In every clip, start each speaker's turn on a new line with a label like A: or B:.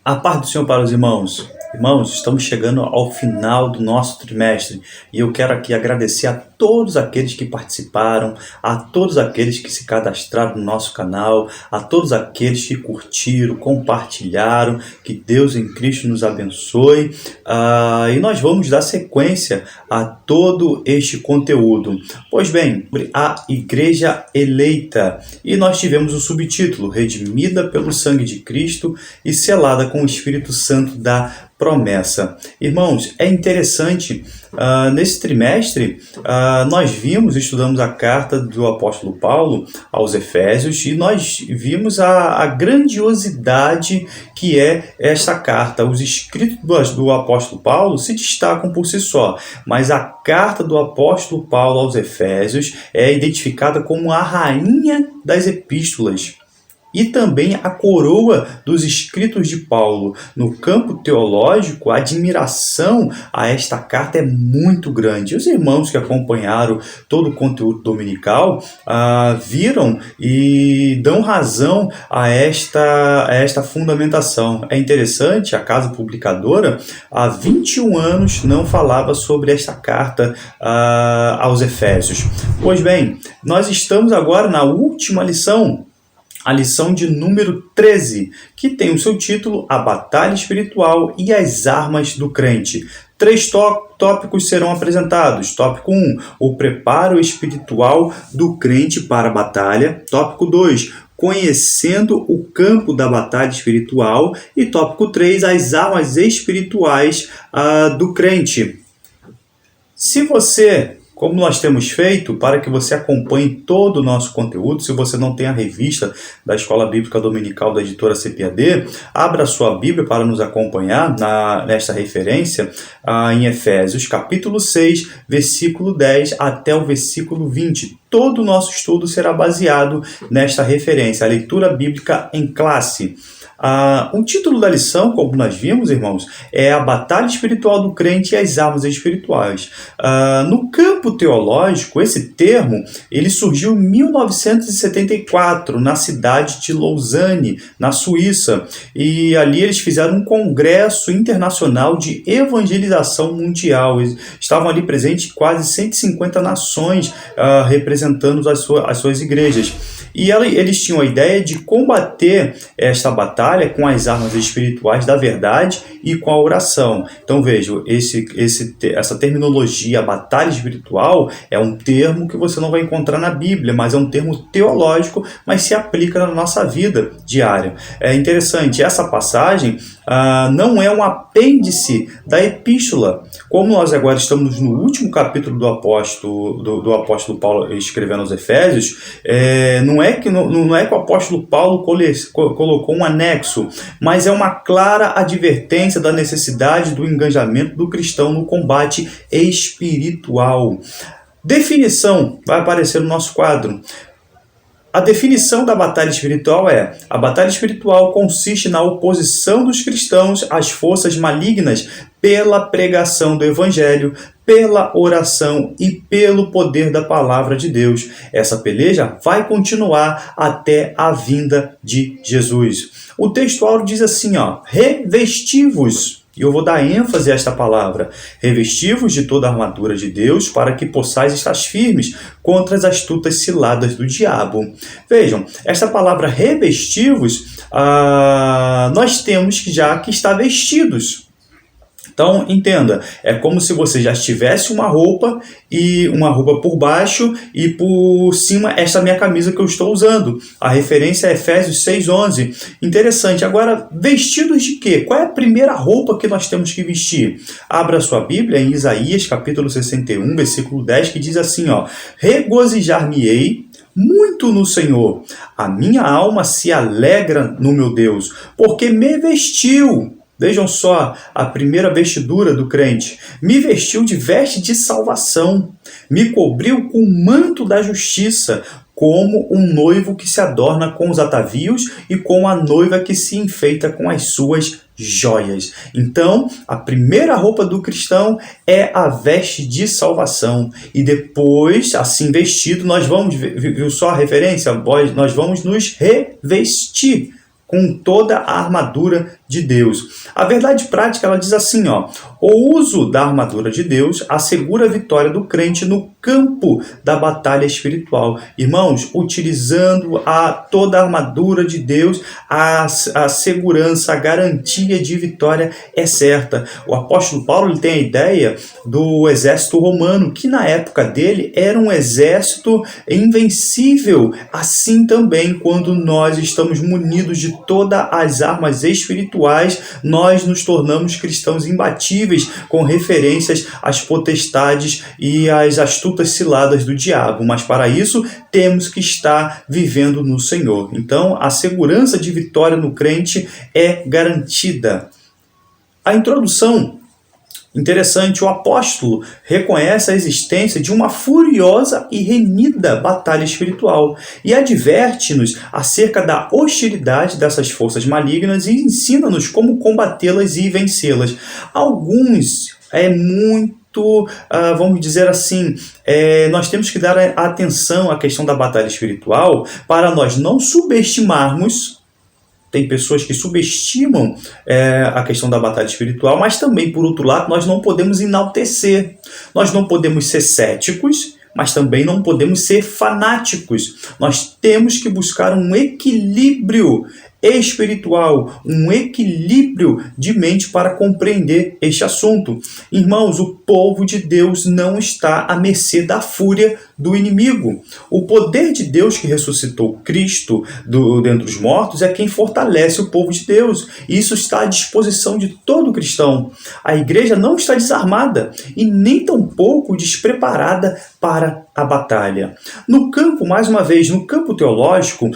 A: A paz do Senhor para os irmãos. Irmãos, estamos chegando ao final do nosso trimestre e eu quero aqui agradecer a todos aqueles que participaram, a todos aqueles que se cadastraram no nosso canal, a todos aqueles que curtiram, compartilharam. Que Deus em Cristo nos abençoe. E nós vamos dar sequência a todo este conteúdo. Pois bem, a Igreja Eleita. E nós tivemos o subtítulo: Redimida pelo sangue de Cristo e selada com o Espírito Santo da promessa. Irmãos, é interessante, nesse trimestre, nós estudamos a carta do apóstolo Paulo aos Efésios e nós vimos a grandiosidade que é esta carta. Os escritos do apóstolo Paulo se destacam por si só, mas a carta do apóstolo Paulo aos Efésios é identificada como a rainha das epístolas e também a coroa dos escritos de Paulo. No campo teológico, a admiração a esta carta é muito grande. Os irmãos que acompanharam todo o conteúdo dominical viram e dão razão a esta fundamentação. É interessante, a casa publicadora há 21 anos não falava sobre esta carta aos Efésios. Pois bem, nós estamos agora na última lição, a lição de número 13, que tem o seu título A Batalha Espiritual e as Armas do Crente. 3 tópicos serão apresentados. Tópico 1, o preparo espiritual do crente para a batalha. Tópico 2, conhecendo o campo da batalha espiritual. E tópico 3, as armas espirituais do crente. Se você, como nós temos feito, para que você acompanhe todo o nosso conteúdo, se você não tem a revista da Escola Bíblica Dominical da editora CPAD, abra sua Bíblia para nos acompanhar nesta referência em Efésios, capítulo 6, versículo 10 até o versículo 20. Todo o nosso estudo será baseado nesta referência, a leitura bíblica em classe. O título da lição, como nós vimos, irmãos, é a batalha espiritual do crente e as armas espirituais. No campo teológico, esse termo ele surgiu em 1974, na cidade de Lausanne, na Suíça. E ali eles fizeram um congresso internacional de evangelização mundial. Estavam ali presentes quase 150 nações representando as suas igrejas. E eles tinham a ideia de combater esta batalha com as armas espirituais da verdade e com a oração. Então vejam, essa terminologia, batalha espiritual, é um termo que você não vai encontrar na Bíblia, mas é um termo teológico, mas se aplica na nossa vida diária. É interessante, essa passagem não é um apêndice da epístola. Como nós agora estamos no último capítulo do apóstolo Paulo escrevendo aos Efésios, não é que o apóstolo Paulo colocou um anexo, mas é uma clara advertência da necessidade do engajamento do cristão no combate espiritual. Definição vai aparecer no nosso quadro. A definição da batalha espiritual é: a batalha espiritual consiste na oposição dos cristãos às forças malignas pela pregação do Evangelho, pela oração e pelo poder da palavra de Deus. Essa peleja vai continuar até a vinda de Jesus. O texto áureo diz assim, revesti-vos. E eu vou dar ênfase a esta palavra. Revesti-vos de toda a armadura de Deus para que possais estar firmes contra as astutas ciladas do diabo. Vejam, esta palavra revesti-vos, nós temos que estar vestidos. Então, entenda, é como se você já tivesse uma roupa por baixo e por cima esta minha camisa que eu estou usando. A referência é Efésios 6:11. Interessante. Agora, vestidos de quê? Qual é a primeira roupa que nós temos que vestir? Abra sua Bíblia em Isaías, capítulo 61, versículo 10, que diz assim, regozijar-me-ei muito no Senhor. A minha alma se alegra no meu Deus, porque me vestiu. Vejam só a primeira vestidura do crente. Me vestiu de veste de salvação. Me cobriu com o manto da justiça, como um noivo que se adorna com os atavios e com a noiva que se enfeita com as suas joias. Então, a primeira roupa do cristão é a veste de salvação. E depois, assim vestido, nós vamos, viu só a referência? Nós vamos nos revestir com toda a armadura de Deus. A verdade prática, ela diz assim, ó: o uso da armadura de Deus assegura a vitória do crente no campo da batalha espiritual. Irmãos, utilizando toda a armadura de Deus, a segurança, a garantia de vitória é certa. O apóstolo Paulo, ele tem a ideia do exército romano, que na época dele era um exército invencível. Assim também, quando nós estamos munidos de todas as armas espirituais, nós nos tornamos cristãos imbatíveis, com referências às potestades e às astutas ciladas do diabo. Mas para isso, temos que estar vivendo no Senhor. Então, a segurança de vitória no crente é garantida. A introdução, interessante, o apóstolo reconhece a existência de uma furiosa e renhida batalha espiritual e adverte-nos acerca da hostilidade dessas forças malignas e ensina-nos como combatê-las e vencê-las. Alguns vamos dizer assim, nós temos que dar atenção à questão da batalha espiritual para nós não subestimarmos. Tem pessoas que subestimam a questão da batalha espiritual, mas também, por outro lado, nós não podemos enaltecer. Nós não podemos ser céticos, mas também não podemos ser fanáticos. Nós temos que buscar um equilíbrio espiritual, um equilíbrio de mente para compreender este assunto. Irmãos, o povo de Deus não está à mercê da fúria do inimigo. O poder de Deus que ressuscitou Cristo dentre os mortos é quem fortalece o povo de Deus. E isso está à disposição de todo cristão. A igreja não está desarmada e nem tampouco despreparada para a batalha. No campo, mais uma vez, no campo teológico,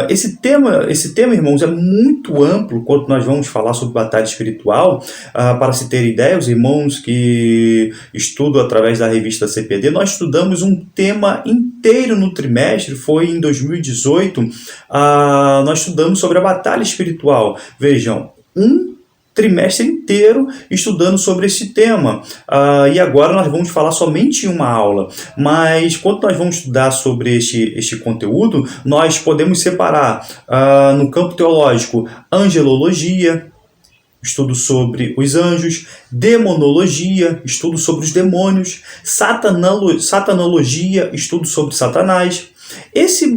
A: esse tema, irmãos, é muito amplo quando nós vamos falar sobre batalha espiritual. Para se ter ideia, os irmãos que estudam através da revista CPD, nós estudamos um tema inteiro no trimestre, foi em 2018, nós estudamos sobre a batalha espiritual. Vejam, um trimestre inteiro estudando sobre esse tema. E agora nós vamos falar somente em uma aula. Mas quando nós vamos estudar sobre este conteúdo, nós podemos separar no campo teológico angelologia, estudo sobre os anjos, demonologia, estudo sobre os demônios, satanologia, estudo sobre Satanás.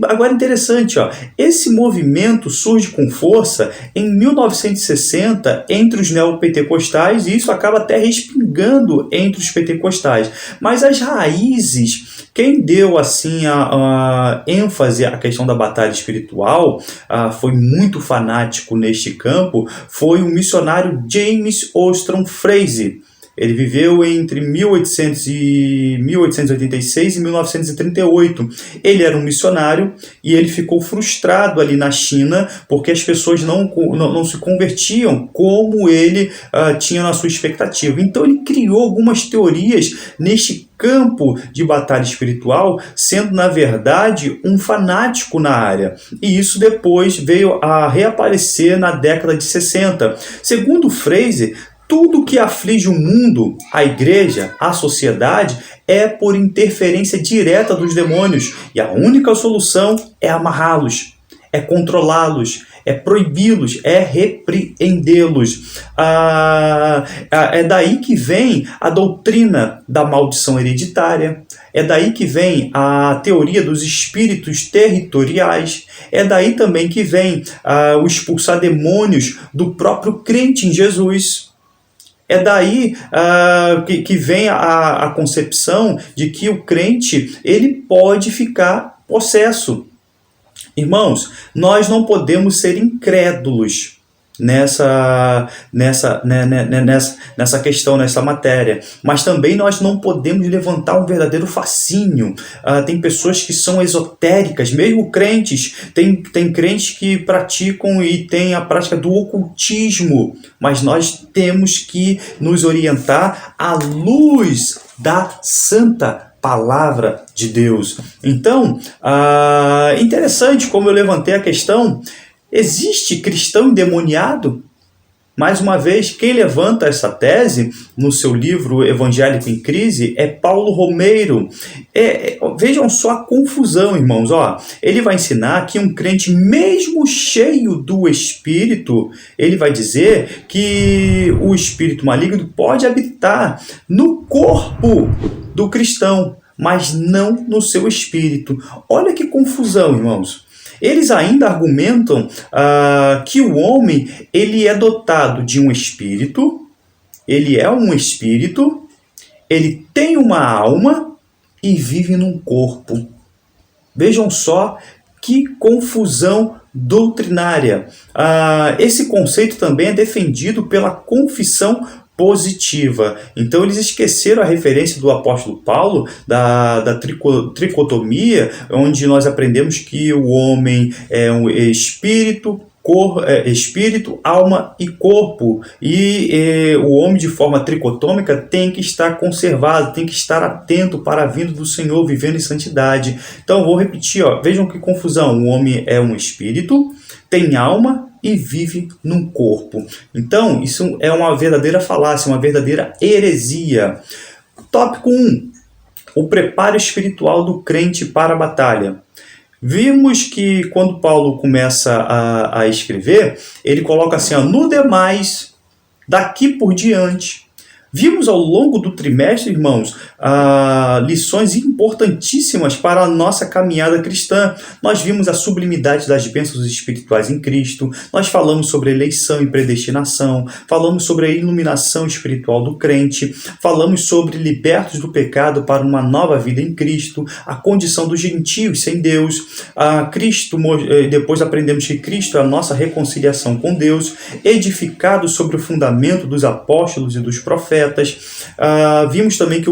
A: Agora interessante, esse movimento surge com força em 1960 entre os neopentecostais e isso acaba até respingando entre os pentecostais. Mas as raízes, quem deu assim a ênfase à questão da batalha espiritual, foi muito fanático neste campo, foi o missionário James Ostrom Fraser. Ele viveu entre 1886 e 1938. Ele era um missionário e ele ficou frustrado ali na China porque as pessoas não se convertiam como ele tinha na sua expectativa. Então ele criou algumas teorias neste campo de batalha espiritual, sendo na verdade um fanático na área. E isso depois veio a reaparecer na década de 60. Segundo Fraser, tudo que aflige o mundo, a igreja, a sociedade, é por interferência direta dos demônios. E a única solução é amarrá-los, é controlá-los, é proibi-los, é repreendê-los. É daí que vem a doutrina da maldição hereditária, é daí que vem a teoria dos espíritos territoriais, é daí também que vem o expulsar demônios do próprio crente em Jesus. É daí que vem a concepção de que o crente ele pode ficar possesso. Irmãos, nós não podemos ser incrédulos nessa questão, nessa matéria, mas também nós não podemos levantar um verdadeiro fascínio. Tem pessoas que são esotéricas, mesmo crentes, tem crentes que praticam e têm a prática do ocultismo, mas nós temos que nos orientar à luz da santa palavra de Deus. Então, interessante como eu levantei a questão. Existe cristão endemoniado? Mais uma vez, quem levanta essa tese no seu livro Evangélico em Crise é Paulo Romeiro. Vejam só a confusão, irmãos. Ele vai ensinar que um crente, mesmo cheio do Espírito, ele vai dizer que o espírito maligno pode habitar no corpo do cristão, mas não no seu espírito. Olha que confusão, irmãos. Eles ainda argumentam que o homem ele é dotado de um espírito, ele é um espírito, ele tem uma alma e vive num corpo. Vejam só que confusão doutrinária. Esse conceito também é defendido pela confissão positiva. Então eles esqueceram a referência do apóstolo Paulo da tricotomia, onde nós aprendemos que o homem é um espírito, alma e corpo. E o homem, de forma tricotômica, tem que estar conservado, tem que estar atento para a vinda do Senhor, vivendo em santidade. Então, vou repetir, vejam que confusão. O homem é um espírito, tem alma e vive num corpo. Então, isso é uma verdadeira falácia, uma verdadeira heresia. Tópico 1. O preparo espiritual do crente para a batalha. Vimos que quando Paulo começa a escrever, ele coloca assim, no demais, daqui por diante. Vimos ao longo do trimestre, irmãos, lições importantíssimas para a nossa caminhada cristã. Nós vimos a sublimidade das bênçãos espirituais em Cristo, nós falamos sobre eleição e predestinação, falamos sobre a iluminação espiritual do crente, falamos sobre libertos do pecado para uma nova vida em Cristo, a condição dos gentios sem Deus, depois aprendemos que Cristo é a nossa reconciliação com Deus, edificado sobre o fundamento dos apóstolos e dos profetas. Vimos também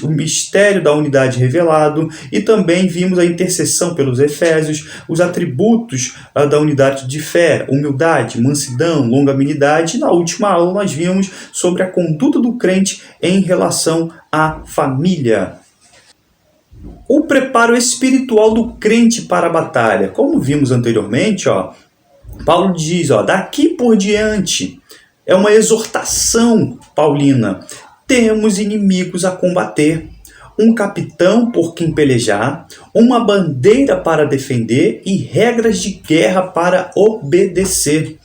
A: o mistério da unidade revelado e também vimos a intercessão pelos Efésios, os atributos da unidade de fé, humildade, mansidão, longanimidade. E na última aula nós vimos sobre a conduta do crente em relação à família. O preparo espiritual do crente para a batalha. Como vimos anteriormente, Paulo diz, daqui por diante. É uma exortação paulina. Temos inimigos a combater, um capitão por quem pelejar, uma bandeira para defender e regras de guerra para obedecer.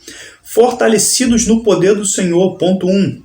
A: Fortalecidos no poder do Senhor, ponto 1.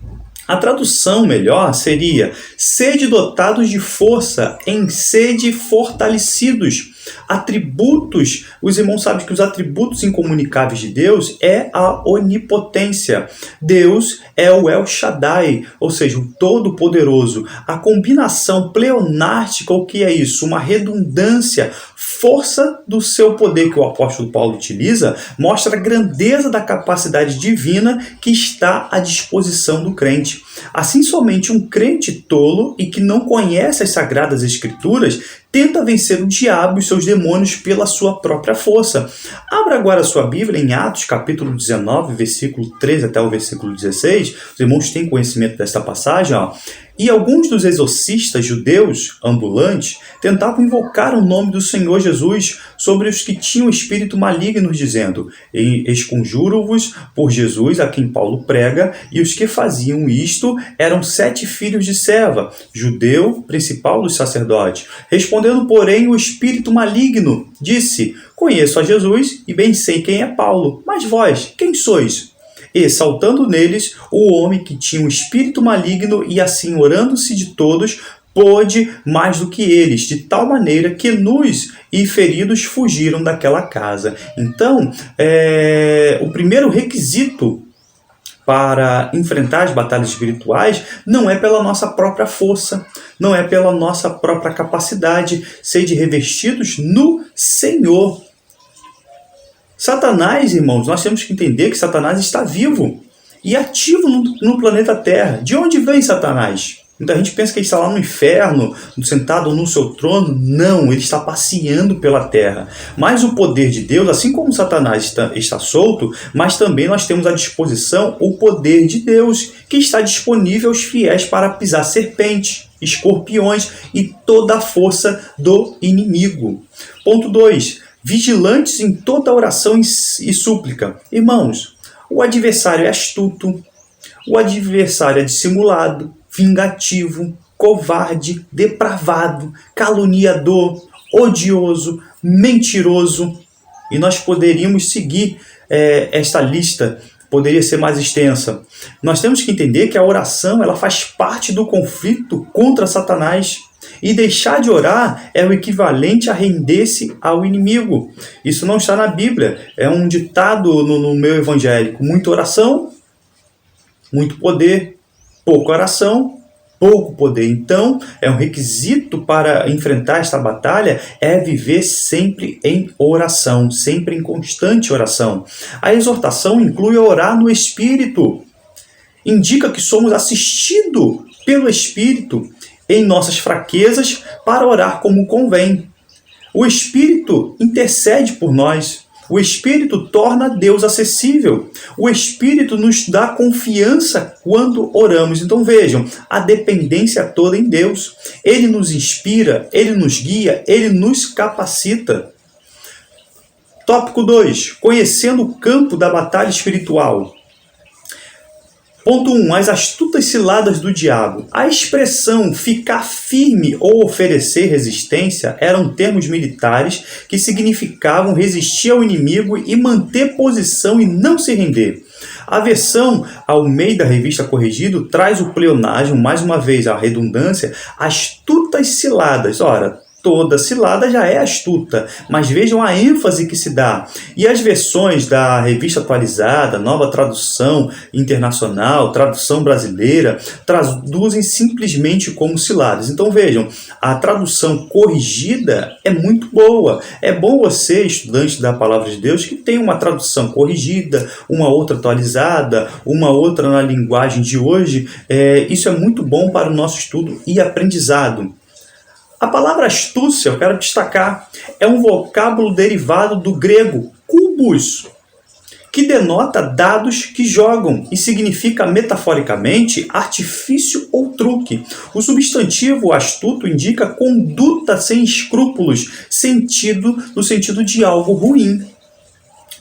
A: A tradução melhor seria: sede dotados de força, em sede fortalecidos. Atributos, os irmãos sabem que os atributos incomunicáveis de Deus é a onipotência. Deus é o El Shaddai, ou seja, o Todo-Poderoso. A combinação pleonástica, o que é isso? Uma redundância, força do seu poder que o apóstolo Paulo utiliza, mostra a grandeza da capacidade divina que está à disposição do crente. Assim, somente um crente tolo e que não conhece as Sagradas Escrituras tenta vencer o diabo e seus demônios pela sua própria força. Abra agora a sua Bíblia em Atos, capítulo 19, versículo 13 até o versículo 16. Os irmãos têm conhecimento desta passagem. E alguns dos exorcistas judeus ambulantes tentavam invocar o nome do Senhor Jesus sobre os que tinham espírito maligno, dizendo: esconjuro-vos por Jesus, a quem Paulo prega. E os que faziam isto eram 7 filhos de Seva, judeu, principal dos sacerdotes. Respondendo, porém, o espírito maligno disse: conheço a Jesus e bem sei quem é Paulo, mas vós, quem sois? E, saltando neles, o homem que tinha um espírito maligno e assim orando-se de todos, pôde mais do que eles, de tal maneira que nus e feridos fugiram daquela casa. Então, o primeiro requisito para enfrentar as batalhas espirituais não é pela nossa própria força, não é pela nossa própria capacidade, sede revestidos no Senhor. Satanás, irmãos, nós temos que entender que Satanás está vivo e ativo no planeta Terra. De onde vem Satanás? Muita gente pensa que ele está lá no inferno, sentado no seu trono. Não, ele está passeando pela terra. Mas o poder de Deus, assim como Satanás está solto, mas também nós temos à disposição o poder de Deus, que está disponível aos fiéis para pisar serpentes, escorpiões e toda a força do inimigo. Ponto 2. Vigilantes em toda oração e súplica. Irmãos, O adversário é astuto, o adversário é dissimulado, vingativo, covarde, depravado, caluniador, odioso, mentiroso. E nós poderíamos seguir esta lista, poderia ser mais extensa. Nós temos que entender que a oração ela faz parte do conflito contra Satanás. E deixar de orar é o equivalente a render-se ao inimigo. Isso não está na Bíblia. É um ditado no meio evangélico. Muita oração, muito poder. Pouca oração, pouco poder. Então, é um requisito para enfrentar esta batalha é viver sempre em oração, sempre em constante oração. A exortação inclui orar no Espírito. Indica que somos assistidos pelo Espírito em nossas fraquezas para orar como convém. O Espírito intercede por nós. O Espírito torna Deus acessível. O Espírito nos dá confiança quando oramos. Então vejam, a dependência toda em Deus. Ele nos inspira, Ele nos guia, Ele nos capacita. Tópico 2. Conhecendo o campo da batalha espiritual. Ponto 1. As astutas ciladas do diabo. A expressão ficar firme ou oferecer resistência eram termos militares que significavam resistir ao inimigo e manter posição e não se render. A versão Almeida Revista Corrigido traz o pleonasmo, mais uma vez a redundância, astutas ciladas. Ora, toda cilada já é astuta, mas vejam a ênfase que se dá. E as versões da Revista Atualizada, Nova Tradução Internacional, Tradução Brasileira, traduzem simplesmente como ciladas. Então vejam, a tradução corrigida é muito boa. É bom você, estudante da Palavra de Deus, que tem uma tradução corrigida, uma outra atualizada, uma outra na linguagem de hoje. Isso é muito bom para o nosso estudo e aprendizado. A palavra astúcia, eu quero destacar, é um vocábulo derivado do grego kubus, que denota dados que jogam e significa metaforicamente artifício ou truque. O substantivo astuto indica conduta sem escrúpulos, no sentido de algo ruim.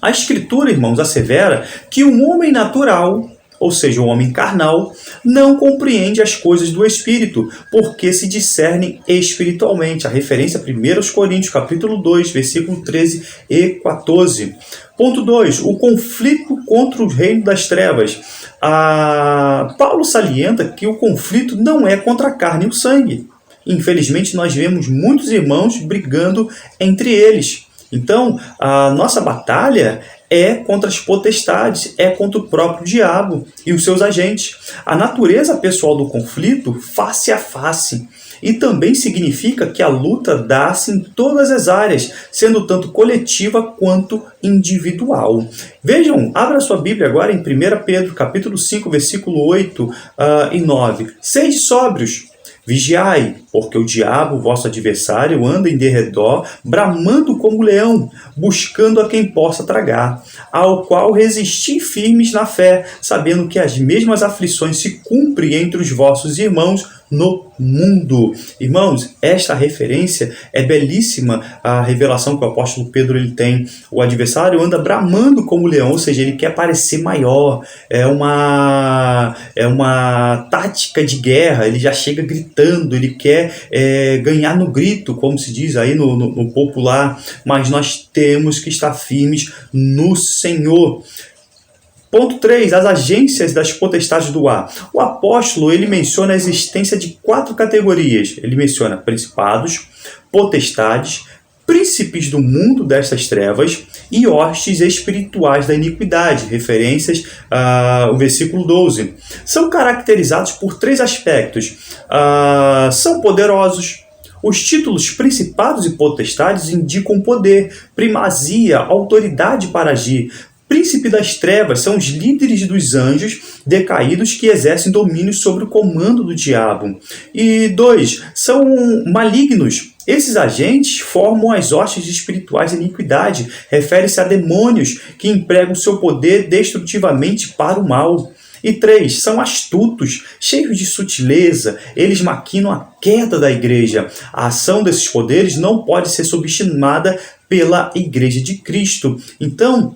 A: A Escritura, irmãos, assevera que um homem natural, ou seja, o homem carnal, não compreende as coisas do Espírito, porque se discernem espiritualmente. A referência a 1 Coríntios, capítulo 2, versículo 13 e 14. Ponto 2. O conflito contra o reino das trevas. Paulo salienta que o conflito não é contra a carne e o sangue. Infelizmente, nós vemos muitos irmãos brigando entre eles. Então, a nossa batalha é contra as potestades, é contra o próprio diabo e os seus agentes. A natureza pessoal do conflito, face a face. E também significa que a luta dá-se em todas as áreas, sendo tanto coletiva quanto individual. Vejam, abra sua Bíblia agora em 1 Pedro, capítulo 5, versículo 8 e 9. Sede sóbrios, vigiai, porque o diabo, vosso adversário, anda em derredor, bramando como leão, buscando a quem possa tragar, ao qual resisti firmes na fé, sabendo que as mesmas aflições se cumprem entre os vossos irmãos no mundo. Irmãos, esta referência é belíssima, a revelação que o apóstolo Pedro ele tem. O adversário anda bramando como leão, ou seja, ele quer parecer maior. É uma tática de guerra, ele já chega gritando, ele quer ganhar no grito, como se diz aí no popular, mas nós temos que estar firmes no Senhor. Ponto 3. As agências das potestades do ar. O apóstolo ele menciona a existência de 4 categorias. Ele menciona principados, potestades, príncipes do mundo destas trevas e hostes espirituais da iniquidade. Referências ao versículo 12. São caracterizados por 3 aspectos. São poderosos. Os títulos principados e potestades indicam poder, primazia, autoridade para agir. Príncipe das trevas são os líderes dos anjos decaídos que exercem domínio sobre o comando do diabo. E 2, são malignos. Esses agentes formam as hostes espirituais de iniquidade. Refere-se a demônios que empregam seu poder destrutivamente para o mal. E 3, são astutos, cheios de sutileza, eles maquinam a queda da igreja. A ação desses poderes não pode ser subestimada pela igreja de Cristo. Então,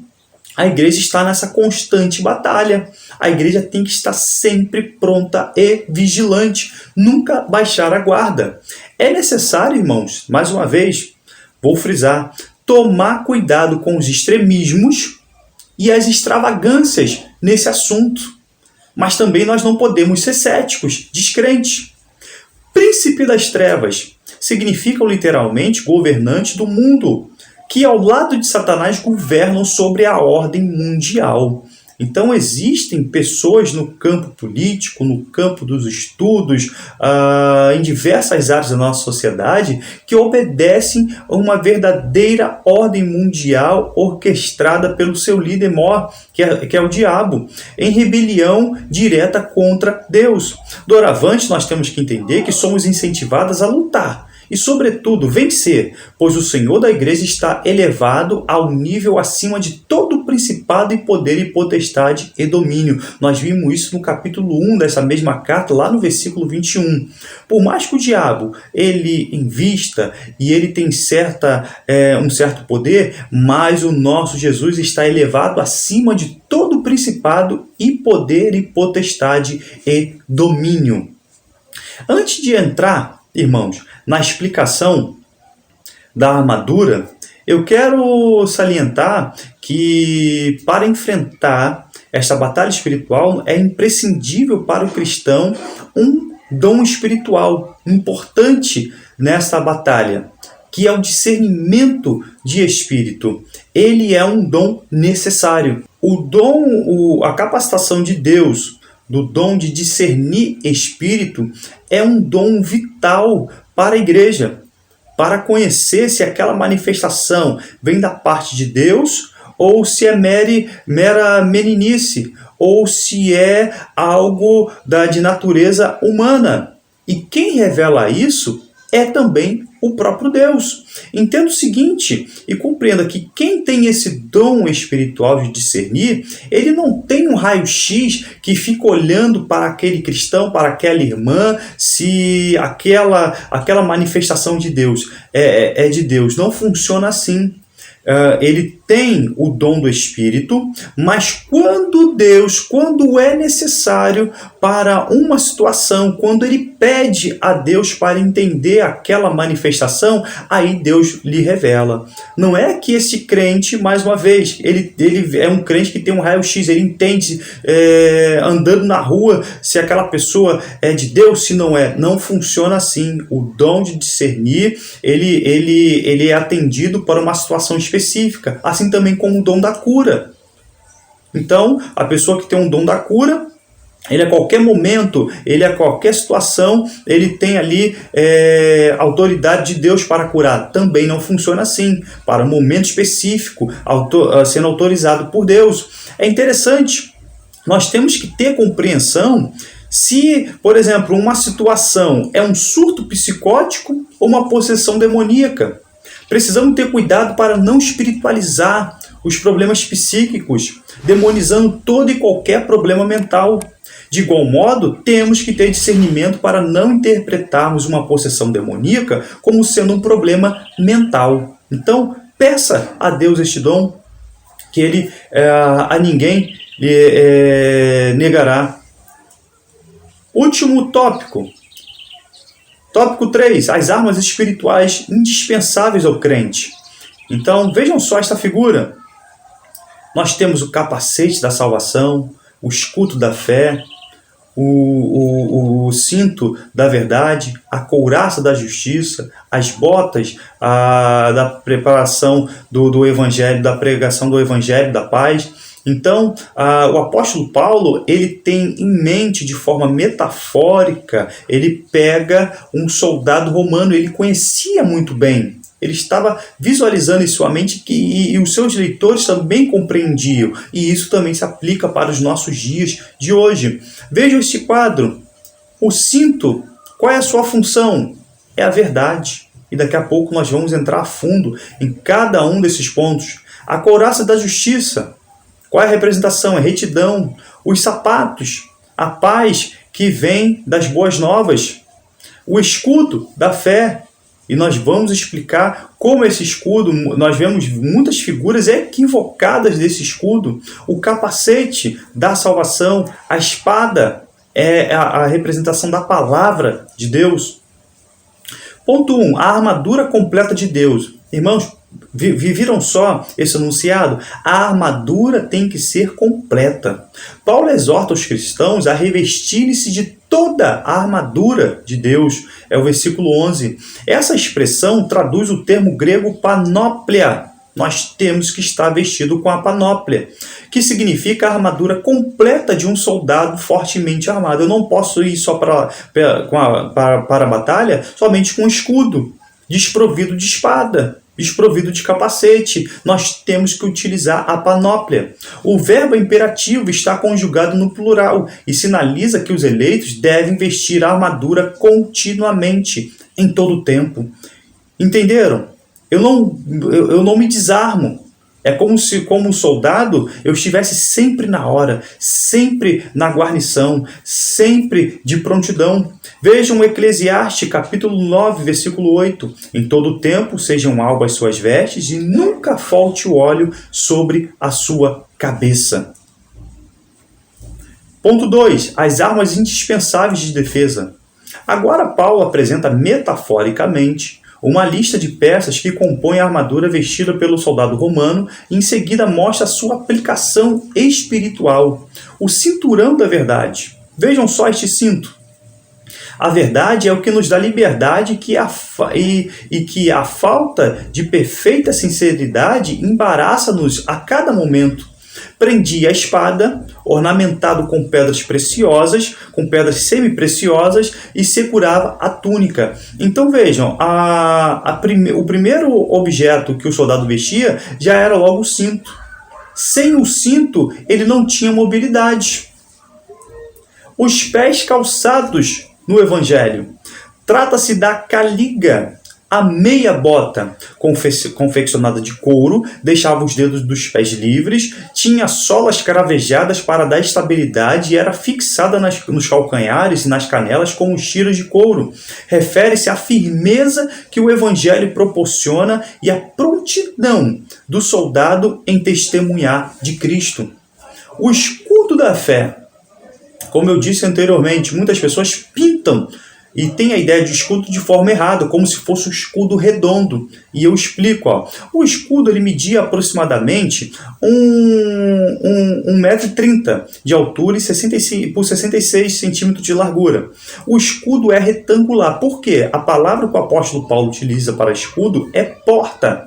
A: A igreja está nessa constante batalha. A igreja tem que estar sempre pronta e vigilante, nunca baixar a guarda. É necessário, irmãos, mais uma vez, vou frisar, tomar cuidado com os extremismos e as extravagâncias nesse assunto. Mas também nós não podemos ser céticos, descrentes. Príncipe das trevas significam literalmente governantes do mundo, que ao lado de Satanás governam sobre a ordem mundial. Então existem pessoas no campo político, no campo dos estudos, em diversas áreas da nossa sociedade, que obedecem a uma verdadeira ordem mundial orquestrada pelo seu líder maior, que é o diabo, em rebelião direta contra Deus. Doravante, nós temos que entender que somos incentivadas a lutar e, sobretudo, vencer, pois o Senhor da igreja está elevado ao nível acima de todo principado e poder e potestade e domínio. Nós vimos isso no capítulo 1 dessa mesma carta, lá no versículo 21. Por mais que o diabo ele invista e ele tem um certo poder, mas o nosso Jesus está elevado acima de todo principado e poder e potestade e domínio. Antes de entrar, irmãos, na explicação da armadura, eu quero salientar que para enfrentar esta batalha espiritual é imprescindível para o cristão um dom espiritual importante nessa batalha, que é o discernimento de espírito. Ele é um dom necessário. A capacitação de Deus do dom de discernir espírito é um dom vital para a igreja, para conhecer se aquela manifestação vem da parte de Deus ou se é mera meninice, ou se é algo de natureza humana. E quem revela isso é também o próprio Deus. Entenda o seguinte e compreenda que quem tem esse dom espiritual de discernir, ele não tem um raio-x que fica olhando para aquele cristão, para aquela irmã, se aquela manifestação de Deus é de Deus. Não funciona assim. Ele tem o dom do Espírito, mas quando é necessário para uma situação, quando ele pede a Deus para entender aquela manifestação, aí Deus lhe revela. Não é que esse crente, mais uma vez, ele é um crente que tem um raio-x, ele entende andando na rua se aquela pessoa é de Deus, se não é. Não funciona assim. O dom de discernir, ele é atendido para uma situação específica, assim também como o dom da cura. Então, a pessoa que tem um dom da cura, ele a qualquer momento, ele a qualquer situação, ele tem ali autoridade de Deus para curar. Também não funciona assim, para um momento específico, sendo autorizado por Deus. É interessante, nós temos que ter compreensão se, por exemplo, uma situação é um surto psicótico ou uma possessão demoníaca. Precisamos ter cuidado para não espiritualizar os problemas psíquicos, demonizando todo e qualquer problema mental. De igual modo, temos que ter discernimento para não interpretarmos uma possessão demoníaca como sendo um problema mental. Então, peça a Deus este dom, que Ele a ninguém negará. Último tópico. Tópico 3. As armas espirituais indispensáveis ao crente. Então, vejam só esta figura. Nós temos o capacete da salvação, o escudo da fé, o cinto da verdade, a couraça da justiça, as botas da preparação do evangelho, da pregação do evangelho da paz. Então, o apóstolo Paulo, ele tem em mente de forma metafórica, ele pega um soldado romano, ele conhecia muito bem, ele estava visualizando em sua mente e os seus leitores também compreendiam, e isso também se aplica para os nossos dias de hoje. Vejam este quadro, o cinto, qual é a sua função? É a verdade, e daqui a pouco nós vamos entrar a fundo em cada um desses pontos. A couraça da justiça, qual é a representação? É retidão. Os sapatos, a paz que vem das boas novas. O escudo da fé, E nós vamos explicar como esse escudo, nós vemos muitas figuras equivocadas desse escudo. O capacete da salvação, a espada é a representação da palavra de Deus. Ponto 1, a armadura completa de Deus. Irmãos, viram só esse enunciado? A armadura tem que ser completa. Paulo exorta os cristãos a revestirem-se de toda a armadura de Deus. É o versículo 11. Essa expressão traduz o termo grego panóplia. Nós temos que estar vestido com a panóplia, que significa a armadura completa de um soldado fortemente armado. Eu não posso ir só para a batalha somente com escudo, desprovido de espada, desprovido de capacete. Nós temos que utilizar a panóplia. O verbo imperativo está conjugado no plural e sinaliza que os eleitos devem vestir a armadura continuamente, em todo o tempo. Entenderam? Eu não me desarmo. É como se, como soldado, eu estivesse sempre na hora, sempre na guarnição, sempre de prontidão. Vejam Eclesiastes, capítulo 9, versículo 8. Em todo tempo sejam albas suas vestes e nunca falte o óleo sobre a sua cabeça. Ponto 2. As armas indispensáveis de defesa. Agora Paulo apresenta metaforicamente uma lista de peças que compõem a armadura vestida pelo soldado romano e em seguida mostra a sua aplicação espiritual. O cinturão da verdade. Vejam só este cinto. A verdade é o que nos dá liberdade e que a falta de perfeita sinceridade embaraça-nos a cada momento. Prendia a espada, ornamentado com pedras preciosas, com pedras semi-preciosas, e segurava a túnica. Então vejam, o primeiro objeto que o soldado vestia já era logo o cinto. Sem o cinto, ele não tinha mobilidade. Os pés calçados no Evangelho. Trata-se da caliga. A meia bota, confeccionada de couro, deixava os dedos dos pés livres, tinha solas cravejadas para dar estabilidade e era fixada nos calcanhares e nas canelas com tiras de couro. Refere-se à firmeza que o Evangelho proporciona e à prontidão do soldado em testemunhar de Cristo. O escudo da fé. Como eu disse anteriormente, muitas pessoas pintam e tem a ideia de escudo de forma errada, como se fosse um escudo redondo. E eu explico. O escudo ele media aproximadamente 1,30 m de altura e por 66 centímetros de largura. O escudo é retangular. Por quê? A palavra que o apóstolo Paulo utiliza para escudo é porta.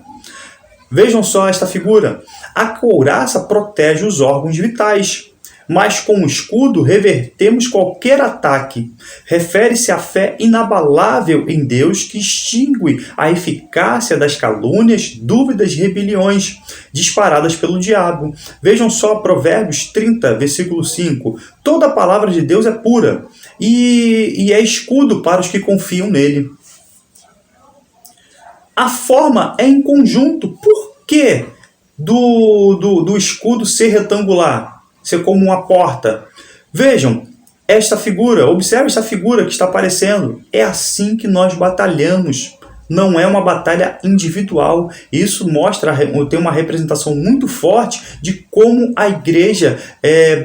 A: Vejam só esta figura. A couraça protege os órgãos vitais, mas com o escudo revertemos qualquer ataque. Refere-se à fé inabalável em Deus que extingue a eficácia das calúnias, dúvidas e rebeliões disparadas pelo diabo. Vejam só Provérbios 30, versículo 5. Toda a palavra de Deus é pura e é escudo para os que confiam nele. A forma é em conjunto. Por que do escudo ser retangular? Ser como uma porta. Vejam, esta figura, observe essa figura que está aparecendo. É assim que nós batalhamos. Não é uma batalha individual. Isso tem uma representação muito forte de como a igreja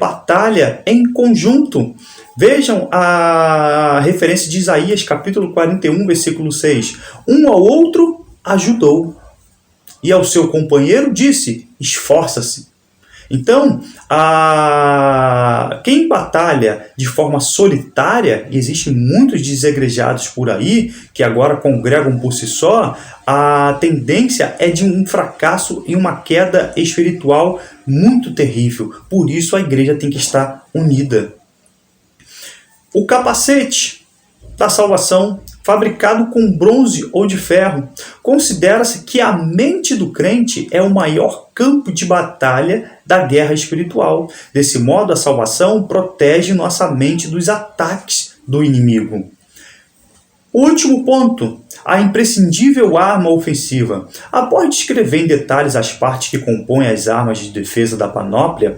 A: batalha em conjunto. Vejam a referência de Isaías, capítulo 41, versículo 6. Um ao outro ajudou, e ao seu companheiro disse: esforça-se. Então, quem batalha de forma solitária, e existem muitos desigrejados por aí, que agora congregam por si só, a tendência é de um fracasso e uma queda espiritual muito terrível. Por isso a igreja tem que estar unida. O capacete da salvação, fabricado com bronze ou de ferro. Considera-se que a mente do crente é o maior campo de batalha da guerra espiritual. Desse modo, a salvação protege nossa mente dos ataques do inimigo. Último ponto, a imprescindível arma ofensiva. Após descrever em detalhes as partes que compõem as armas de defesa da panóplia,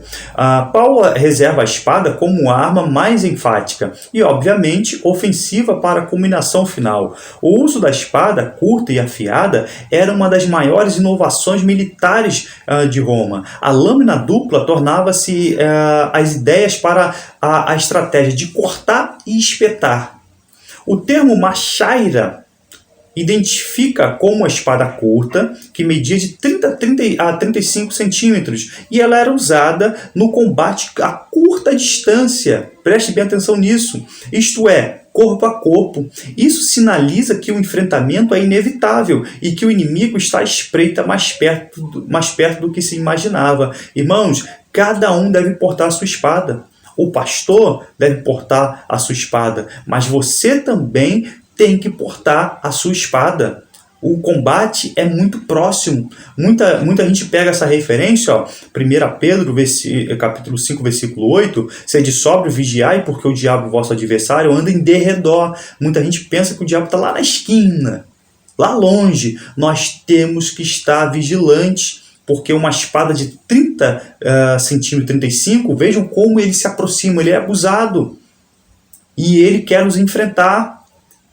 A: Paulo reserva a espada como a arma mais enfática e, obviamente, ofensiva para a culminação final. O uso da espada, curta e afiada, era uma das maiores inovações militares de Roma. A lâmina dupla tornava-se as ideias para a estratégia de cortar e espetar. O termo machaira identifica como a espada curta, que media de 30 a 35 centímetros, e ela era usada no combate a curta distância. Preste bem atenção nisso. Isto é, corpo a corpo. Isso sinaliza que o enfrentamento é inevitável e que o inimigo está à espreita mais perto do que se imaginava. Irmãos, cada um deve portar a sua espada. O pastor deve portar a sua espada, mas você também tem que portar a sua espada. O combate é muito próximo. Muita gente pega essa referência, 1 Pedro, capítulo 5, versículo 8, sede sóbrio, vigiai, porque o diabo, vosso adversário, anda em derredor. Muita gente pensa que o diabo está lá na esquina, lá longe. Nós temos que estar vigilantes, porque uma espada de 30 centímetros, 35, vejam como ele se aproxima, ele é abusado. E ele quer nos enfrentar.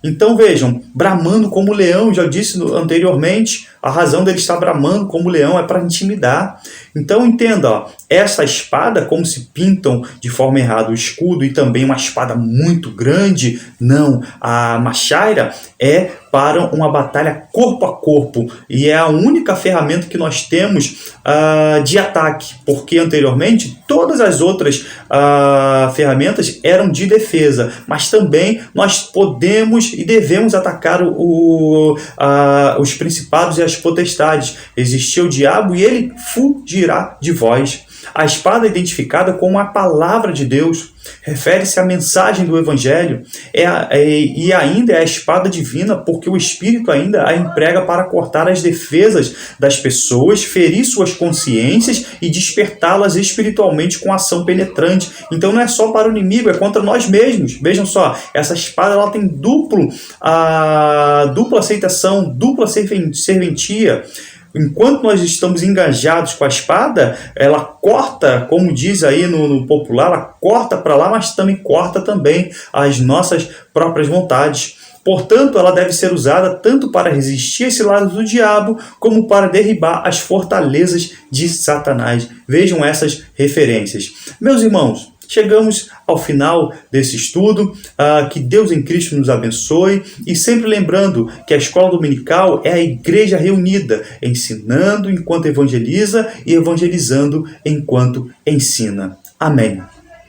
A: Então vejam, bramando como leão, já disse anteriormente, a razão dele estar bramando como leão é para intimidar. Então entenda, essa espada, como se pintam de forma errada o escudo e também uma espada muito grande, não, a machaira é para uma batalha corpo a corpo e é a única ferramenta que nós temos de ataque, porque anteriormente todas as outras ferramentas eram de defesa, mas também nós podemos e devemos atacar os principados e as potestades. Existia o diabo e ele fugirá de vós. A espada é identificada como a palavra de Deus, refere-se à mensagem do Evangelho e ainda é a espada divina, porque o Espírito ainda a emprega para cortar as defesas das pessoas, ferir suas consciências e despertá-las espiritualmente com ação penetrante. Então não é só para o inimigo, é contra nós mesmos. Vejam só, essa espada ela tem dupla aceitação, dupla serventia. Enquanto nós estamos engajados com a espada, ela corta, como diz aí no popular, ela corta para lá, mas também corta também as nossas próprias vontades. Portanto, ela deve ser usada tanto para resistir a esse lado do diabo, como para derribar as fortalezas de Satanás. Vejam essas referências. Meus irmãos, chegamos ao final desse estudo, que Deus em Cristo nos abençoe, e sempre lembrando que a escola dominical é a igreja reunida, ensinando enquanto evangeliza e evangelizando enquanto ensina. Amém.